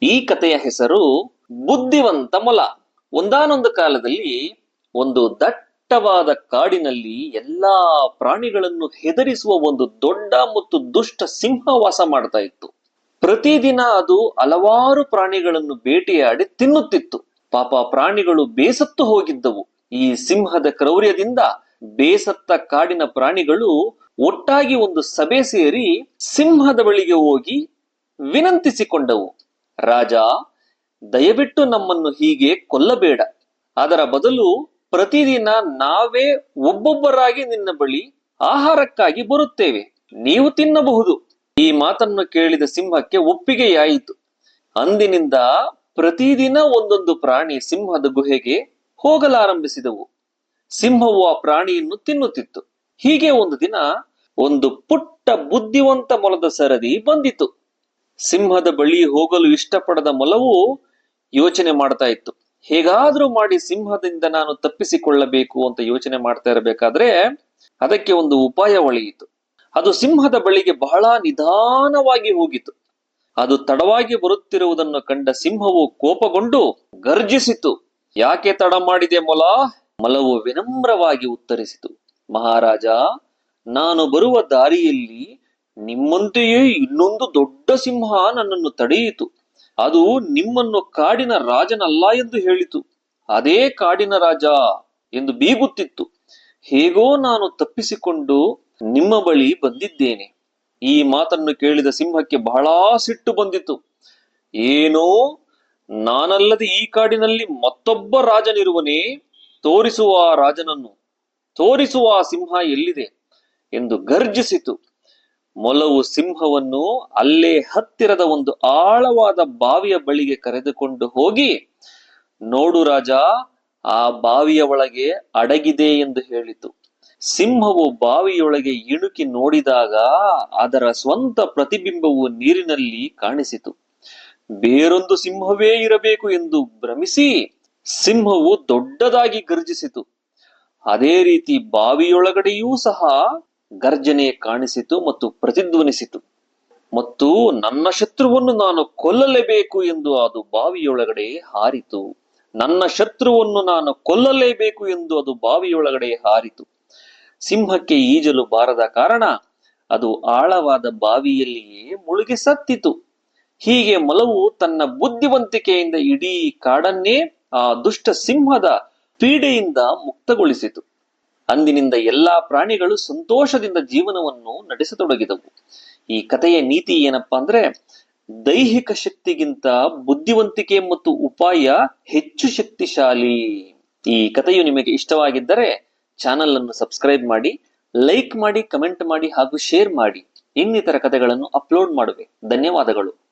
ಈ ಕಥೆಯ ಹೆಸರು ಬುದ್ಧಿವಂತ ಮೊಲ. ಒಂದಾನೊಂದು ಕಾಲದಲ್ಲಿ ಒಂದು ದಟ್ಟವಾದ ಕಾಡಿನಲ್ಲಿ ಎಲ್ಲಾ ಪ್ರಾಣಿಗಳನ್ನು ಹೆದರಿಸುವ ಒಂದು ದೊಡ್ಡ ಮತ್ತು ದುಷ್ಟ ಸಿಂಹ ವಾಸ ಮಾಡ್ತಾ ಇತ್ತು. ಪ್ರತಿದಿನ ಅದು ಹಲವಾರು ಪ್ರಾಣಿಗಳನ್ನು ಬೇಟೆಯಾಡಿ ತಿನ್ನುತ್ತಿತ್ತು. ಪಾಪ ಪ್ರಾಣಿಗಳು ಬೇಸತ್ತು ಹೋಗಿದ್ದವು. ಈ ಸಿಂಹದ ಕ್ರೌರ್ಯದಿಂದ ಬೇಸತ್ತ ಕಾಡಿನ ಪ್ರಾಣಿಗಳು ಒಟ್ಟಾಗಿ ಒಂದು ಸಭೆ ಸೇರಿ ಸಿಂಹದ ಬಳಿಗೆ ಹೋಗಿ ವಿನಂತಿಸಿಕೊಂಡವು. ರಾಜ, ದಯವಿಟ್ಟು ನಮ್ಮನ್ನು ಹೀಗೆ ಕೊಲ್ಲಬೇಡ. ಅದರ ಬದಲು ಪ್ರತಿದಿನ ನಾವೇ ಒಬ್ಬೊಬ್ಬರಾಗಿ ನಿನ್ನ ಬಳಿ ಆಹಾರಕ್ಕಾಗಿ ಬರುತ್ತೇವೆ, ನೀವು ತಿನ್ನಬಹುದು. ಈ ಮಾತನ್ನು ಕೇಳಿದ ಸಿಂಹಕ್ಕೆ ಒಪ್ಪಿಗೆಯಾಯಿತು. ಅಂದಿನಿಂದ ಪ್ರತಿದಿನ ಒಂದೊಂದು ಪ್ರಾಣಿ ಸಿಂಹದ ಗುಹೆಗೆ ಹೋಗಲಾರಂಭಿಸಿದವು. ಸಿಂಹವು ಆ ಪ್ರಾಣಿಯನ್ನು ತಿನ್ನುತ್ತಿತ್ತು. ಹೀಗೆ ಒಂದು ದಿನ ಒಂದು ಪುಟ್ಟ ಬುದ್ಧಿವಂತ ಮೊಲದ ಸರದಿ ಬಂದಿತು. ಸಿಂಹದ ಬಳಿ ಹೋಗಲು ಇಷ್ಟಪಡದ ಮೊಲವು ಯೋಚನೆ ಮಾಡ್ತಾ ಇತ್ತು. ಹೇಗಾದ್ರೂ ಮಾಡಿ ಸಿಂಹದಿಂದ ನಾನು ತಪ್ಪಿಸಿಕೊಳ್ಳಬೇಕು ಅಂತ ಯೋಚನೆ ಮಾಡ್ತಾ ಇರಬೇಕಾದ್ರೆ ಅದಕ್ಕೆ ಒಂದು ಉಪಾಯ ಒಳೆಯಿತು. ಅದು ಸಿಂಹದ ಬಳಿಗೆ ಬಹಳ ನಿಧಾನವಾಗಿ ಹೋಗಿತು. ಅದು ತಡವಾಗಿ ಬರುತ್ತಿರುವುದನ್ನು ಕಂಡ ಸಿಂಹವು ಕೋಪಗೊಂಡು ಗರ್ಜಿಸಿತು. ಯಾಕೆ ತಡ ಮಾಡಿದೆ ಮೊಲ? ಮೊಲವು ವಿನಮ್ರವಾಗಿ ಉತ್ತರಿಸಿತು. ಮಹಾರಾಜ, ನಾನು ಬರುವ ದಾರಿಯಲ್ಲಿ ನಿಮ್ಮಂತೆಯೇ ಇನ್ನೊಂದು ದೊಡ್ಡ ಸಿಂಹ ನನ್ನನ್ನು ತಡೆಯಿತು. ಅದು ನಿಮ್ಮನ್ನು ಕಾಡಿನ ರಾಜನಲ್ಲ ಎಂದು ಹೇಳಿತು. ಅದೇ ಕಾಡಿನ ರಾಜ ಎಂದು ಬೀಗುತ್ತಿತ್ತು. ಹೇಗೋ ನಾನು ತಪ್ಪಿಸಿಕೊಂಡು ನಿಮ್ಮ ಬಳಿ ಬಂದಿದ್ದೇನೆ. ಈ ಮಾತನ್ನು ಕೇಳಿದ ಸಿಂಹಕ್ಕೆ ಬಹಳ ಸಿಟ್ಟು ಬಂದಿತು. ಏನೋ, ನಾನಲ್ಲದೆ ಈ ಕಾಡಿನಲ್ಲಿ ಮತ್ತೊಬ್ಬ ರಾಜನಿರುವನೇ? ತೋರಿಸುವ ಆ ರಾಜನನ್ನು, ತೋರಿಸುವ ಆ ಸಿಂಹ ಎಲ್ಲಿದೆ ಎಂದು ಗರ್ಜಿಸಿತು. ಮೊಲವು ಸಿಂಹವನ್ನು ಅಲ್ಲೇ ಹತ್ತಿರದ ಒಂದು ಆಳವಾದ ಬಾವಿಯ ಬಳಿಗೆ ಕರೆದುಕೊಂಡು ಹೋಗಿ, ನೋಡು ರಾಜ, ಆ ಬಾವಿಯ ಒಳಗೆ ಅಡಗಿದೆ ಎಂದು ಹೇಳಿತು. ಸಿಂಹವು ಬಾವಿಯೊಳಗೆ ಇಣುಕಿ ನೋಡಿದಾಗ ಅದರ ಸ್ವಂತ ಪ್ರತಿಬಿಂಬವು ನೀರಿನಲ್ಲಿ ಕಾಣಿಸಿತು. ಬೇರೊಂದು ಸಿಂಹವೇ ಇರಬೇಕು ಎಂದು ಭ್ರಮಿಸಿ ಸಿಂಹವು ದೊಡ್ಡದಾಗಿ ಗರ್ಜಿಸಿತು. ಅದೇ ರೀತಿ ಬಾವಿಯೊಳಗಡೆಯೂ ಸಹ ಗರ್ಜನೆ ಕಾಣಿಸಿತು ಮತ್ತು ಪ್ರತಿಧ್ವನಿಸಿತು. ಮತ್ತು ನನ್ನ ಶತ್ರುವನ್ನು ನಾನು ಕೊಲ್ಲಲೇಬೇಕು ಎಂದು ಅದು ಬಾವಿಯೊಳಗಡೆ ಹಾರಿತು. ನನ್ನ ಶತ್ರುವನ್ನು ನಾನು ಕೊಲ್ಲಲೇಬೇಕು ಎಂದು ಅದು ಬಾವಿಯೊಳಗಡೆ ಹಾರಿತು. ಸಿಂಹಕ್ಕೆ ಈಜಲು ಬಾರದ ಕಾರಣ ಅದು ಆಳವಾದ ಬಾವಿಯಲ್ಲಿಯೇ ಮುಳುಗಿ ಸತ್ತಿತು. ಹೀಗೆ ಮೊಲವು ತನ್ನ ಬುದ್ಧಿವಂತಿಕೆಯಿಂದ ಇಡೀ ಕಾಡನ್ನೇ ಆ ದುಷ್ಟ ಸಿಂಹದ ಪೀಡೆಯಿಂದ ಮುಕ್ತಗೊಳಿಸಿತು. ಅಂದಿನಿಂದ ಎಲ್ಲಾ ಪ್ರಾಣಿಗಳು ಸಂತೋಷದಿಂದ ಜೀವನವನ್ನು ನಡೆಸತೊಡಗಿದವು. ಈ ಕಥೆಯ ನೀತಿ ಏನಪ್ಪಾ ಅಂದ್ರೆ, ದೈಹಿಕ ಶಕ್ತಿಗಿಂತ ಬುದ್ಧಿವಂತಿಕೆ ಮತ್ತು ಉಪಾಯ ಹೆಚ್ಚು ಶಕ್ತಿಶಾಲಿ. ಈ ಕಥೆಯು ನಿಮಗೆ ಇಷ್ಟವಾಗಿದ್ದರೆ ಚಾನಲ್ ಅನ್ನು ಸಬ್ಸ್ಕ್ರೈಬ್ ಮಾಡಿ, ಲೈಕ್ ಮಾಡಿ, ಕಮೆಂಟ್ ಮಾಡಿ ಹಾಗೂ ಶೇರ್ ಮಾಡಿ. ಇನ್ನಿತರ ಕಥೆಗಳನ್ನು ಅಪ್ಲೋಡ್ ಮಾಡುವೆ. ಧನ್ಯವಾದಗಳು.